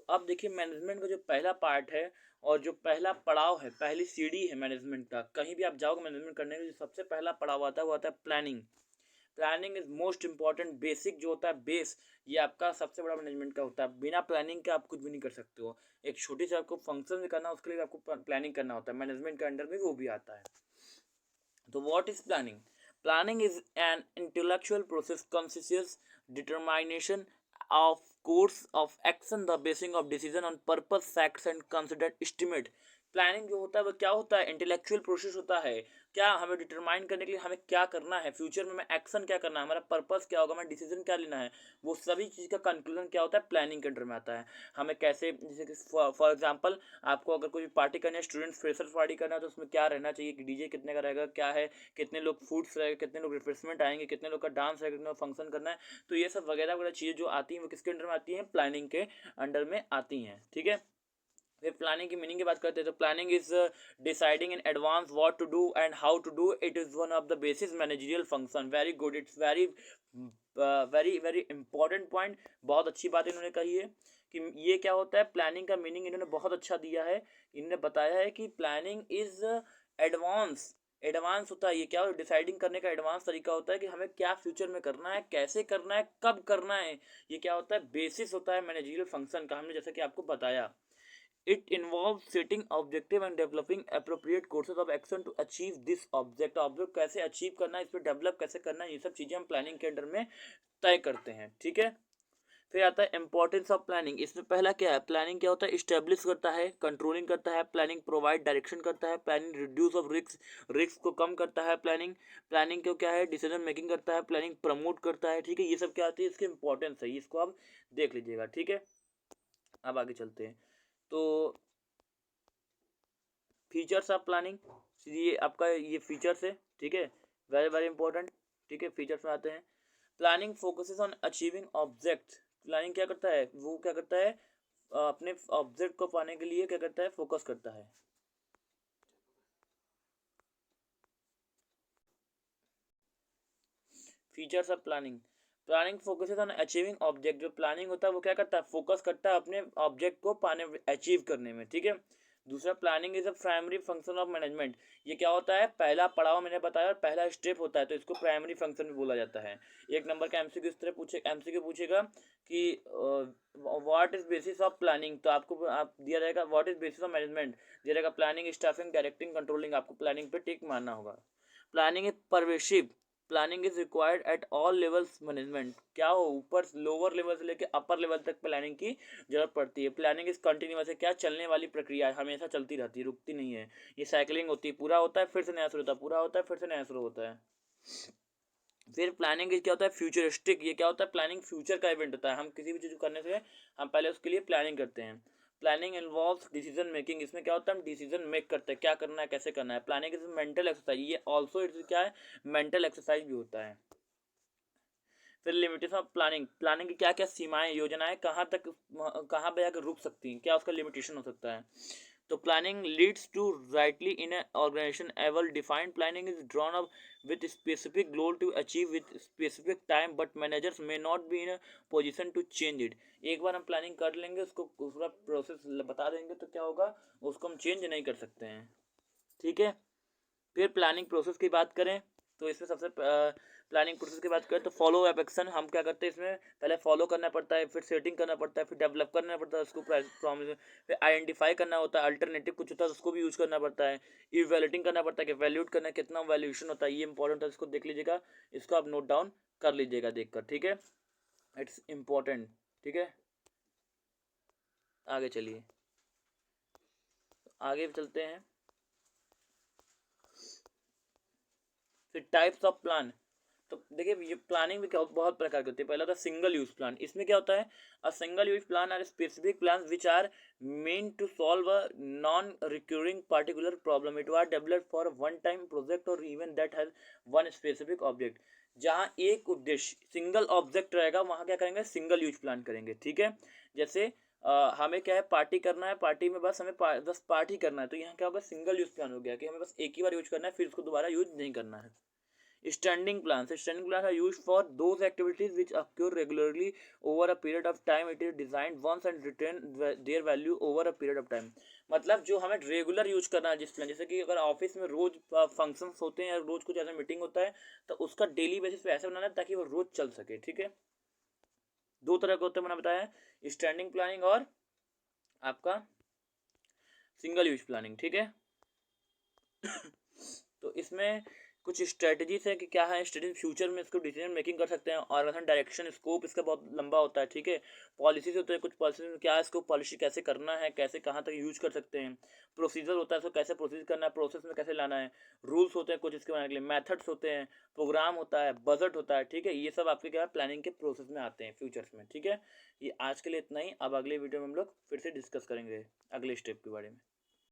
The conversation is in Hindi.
अब देखिए मैनेजमेंट का जो पहला पार्ट है और जो पहला पड़ाव है, पहली सीढ़ी है मैनेजमेंट का, कहीं भी आप जाओगे मैनेजमेंट करने के लिए जो सबसे पहला पड़ाव आता है वो आता है planning. Planning is most important, basic जो होता है बेस, ये आपका सबसे बड़ा मैनेजमेंट का होता है। बिना प्लानिंग के आप कुछ भी नहीं कर सकते हो। एक छोटी सी आपको फंक्शन भी करना है उसके लिए भी आपको प्लानिंग करना होता है, मैनेजमेंट के अंडर में वो भी आता है। तो what is planning? Planning is an intellectual process consistence determination of course of action the basing of decision on purpose facts and considered estimate। Planning जो होता है वो क्या होता है? इंटेलेक्चुअल प्रोसेस होता है। क्या हमें डिटरमाइन करने के लिए हमें क्या करना है, फ्यूचर में हमें एक्शन क्या करना है, हमारा पर्पस क्या होगा, हमें डिसीजन क्या लेना है, वो सभी चीज़ का कंक्लूजन क्या होता है? प्लानिंग के अंडर में आता है। हमें कैसे, जैसे कि फॉर एग्जांपल आपको अगर कोई पार्टी करनी है, स्टूडेंट फ्रेशर पार्टी करना है, तो उसमें क्या रहना चाहिए कि डीजे कितने का रहेगा, क्या है, कितने लोग फूड्स रहेगा, कितने लोग रिफ्रेशमेंट आएंगे, कितने लोग का डांस रहेगा, कितने फंक्शन करना है। तो ये सब वगैरह वगैरह चीज़ें जो आती हैं वो किसके अंडर में आती हैं? प्लानिंग के अंडर में आती हैं। ठीक है, फिर प्लानिंग की मीनिंग की बात करते हैं तो planning is deciding in advance what to do and how to do it is one of the basis managerial function. Very good, it's very very very important point. बहुत अच्छी बात इन्होंने कही है कि ये क्या होता है। प्लानिंग का मीनिंग इन्होंने बहुत अच्छा दिया है। इन्होंने बताया है कि प्लानिंग इज एडवांस, एडवांस होता है। ये क्या होता है? डिसाइडिंग करने का एडवांस तरीका होता है कि हमें क्या फ्यूचर में करना है, कैसे करना है, कब करना है। ये क्या होता है? बेसिस होता है मैनेजरियल फंक्शन का, हमने जैसे कि आपको बताया। It involves setting objective and developing appropriate courses of action to achieve this object। Object कैसे अचीव करना है, इस पर डेवलप कैसे करना है, ये सब चीज़ें हम प्लानिंग के अंडर में तय करते हैं। ठीक है, फिर आता है इंपॉर्टेंस ऑफ प्लानिंग। इसमें पहला क्या है? प्लानिंग क्या होता है? इस्टेब्लिश करता है, कंट्रोलिंग करता है, प्लानिंग प्रोवाइड डायरेक्शन करता है, planning reduce of risk, risk को कम करता है, प्लानिंग प्लानिंग को क्या है? डिसीजन मेकिंग करता है, प्लानिंग प्रमोट करता है। ठीक है, ये सब क्या आती है? इसकी इंपॉर्टेंस है, इसको आप देख लीजिएगा। ठीक है, अब आगे चलते हैं। तो फीचर्स ऑफ प्लानिंग, ये आपका ये फीचर्स है। ठीक है, वेरी वेरी इंपॉर्टेंट। ठीक है, फीचर्स में आते हैं। Planning focuses on achieving object. Planning क्या करता है? वो क्या करता है? अपने ऑब्जेक्ट को पाने के लिए क्या करता है? फोकस करता है। Features of planning, planning focuses on achieving object. जो प्लानिंग होता है वो क्या करता है? फोकस करता है अपने ऑब्जेक्ट को पाने, अचीव करने में। ठीक है, दूसरा planning is a primary function of management. ये क्या होता है? पहला पड़ाव मैंने बताया और पहला स्टेप होता है, तो इसको प्राइमरी फंक्शन भी बोला जाता है। एक नंबर का एमसीक्यू इस तरह पूछे, एमसीक्यू पूछेगा कि what is basis of planning, तो आपको आप दिया जाएगा what is basis of management, दिया जाएगा प्लानिंग स्टाफिंग डायरेक्टिंग कंट्रोलिंग। आपको प्लानिंग पे टिक मारना होगा। Planning is pervasive, planning is required at all levels management. क्या हो? ऊपर लोअर लेवल से लेकर अपर लेवल तक प्लानिंग की जरूरत पड़ती है। प्लानिंग इज कंटिन्यूअस है, क्या चलने वाली प्रक्रिया है, हमेशा चलती रहती है, रुकती नहीं है। ये साइकिलिंग होती है, पूरा होता है फिर से नया शुरू होता है, पूरा होता है फिर से नया शुरू होता है। फिर प्लानिंग क्या होता है? फ्यूचरिस्टिक। ये क्या होता है? प्लानिंग फ्यूचर का इवेंट होता है। हम किसी भी चीज़ को करने से हम पहले उसके लिए प्लानिंग करते हैं। Planning involves decision making. इसमें क्या होता है? हम डिसीजन मेक करते हैं, क्या करना है, कैसे करना है। Planning is mental exercise. ये ऑल्सो इट क्या है? मेंटल एक्सरसाइज भी होता है। फिर लिमिटेशन ऑफ प्लानिंग, प्लानिंग की क्या क्या सीमाएं, योजनाएं कहाँ तक, कहाँ पे जाकर रुक सकती हैं, क्या उसका लिमिटेशन हो सकता है। तो planning leads to rightly in organization a well defined planning is drawn up with specific goal to achieve with specific time but managers may not be in position to change it. एक बार हम प्लानिंग कर लेंगे, उसको पूरा प्रोसेस बता देंगे तो क्या होगा? उसको हम चेंज नहीं कर सकते हैं। ठीक है, फिर प्लानिंग प्रोसेस की बात करें तो इसमें सबसे प्लानिंग प्रोसेस की बात करें तो फॉलो अप एक्शन हम क्या करते हैं? इसमें पहले फॉलो करना पड़ता है, फिर सेटिंग करना पड़ता है, फिर डेवलप करना पड़ता है उसको, प्रॉमिस, फिर आइडेंटिफाई करना होता है, अल्टरनेटिव कुछ होता है उसको भी यूज करना पड़ता है, इवैल्यूएटिंग करना पड़ता है कि वैल्यूट करना है, कितना वैल्यूएशन होता है। ये इंपॉर्टेंट है, इसको देख लीजिएगा, इसको आप नोट डाउन कर लीजिएगा देखकर। ठीक है, इट्स इम्पोर्टेंट। ठीक है, आगे चलिए, आगे चलते हैं। फिर टाइप्स ऑफ प्लान, तो देखिए ये प्लानिंग भी क्या बहुत प्रकार की होती है। पहला होता है सिंगल यूज प्लान। इसमें क्या होता है? A single use plan are specific plan which are mean to solve a non recurring particular problem. It was developed for one time project और even that has one specific object. जहाँ एक उद्देश्य सिंगल ऑब्जेक्ट रहेगा वहाँ क्या करेंगे? सिंगल यूज प्लान करेंगे। ठीक है, जैसे हमें क्या है? पार्टी करना है, पार्टी में बस हमें बस पार्टी करना है, तो यहाँ क्या होगा? सिंगल यूज प्लान हो गया कि हमें बस एक ही बार यूज करना है, फिर उसको दोबारा यूज नहीं करना है। Standing plan are used for those activities which occur regularly over a period of time. It is designed once and retain their value over a period of time. मतलब जो हमें रेगुलर यूज करना है जिस प्लान, जैसे कि अगर ऑफिस में रोज फंक्शंस होते हैं या रोज कुछ ऐसा मीटिंग होता है तो उसका डेली बेसिस पे ऐसे बनाना है ताकि वो रोज चल सके, ठीक है। दो तरह के होते हैं मैंने बताया, स्टैंडिंग प्लानिंग और आपका सिंगल यूज प्लानिंग, ठीक है। तो इसमें कुछ स्ट्रेटजीज है कि क्या है स्ट्रेटजी, फ्यूचर में इसको डिसीजन मेकिंग कर सकते हैं, ऑर्गेनाइजेशन डायरेक्शन, स्कोप इसका बहुत लंबा होता है, ठीक है। पॉलिसीज होते हैं, कुछ पॉलिसी में क्या है इसको पॉलिसी कैसे करना है, कैसे कहाँ तक यूज कर सकते हैं। प्रोसीजर होता है इसको कैसे प्रोसीज करना है, प्रोसेस में कैसे लाना है। रूल्स होते हैं कुछ इसके बनाने के लिए, मैथड्स होते हैं, प्रोग्राम होता है, बजट होता है, ठीक है। ये सब आपके क्या है प्लानिंग के प्रोसेस में आते हैं फ्यूचर्स में, ठीक है। ये आज के लिए इतना ही। अब अगले वीडियो में हम लोग फिर से डिस्कस करेंगे अगले स्टेप के बारे में।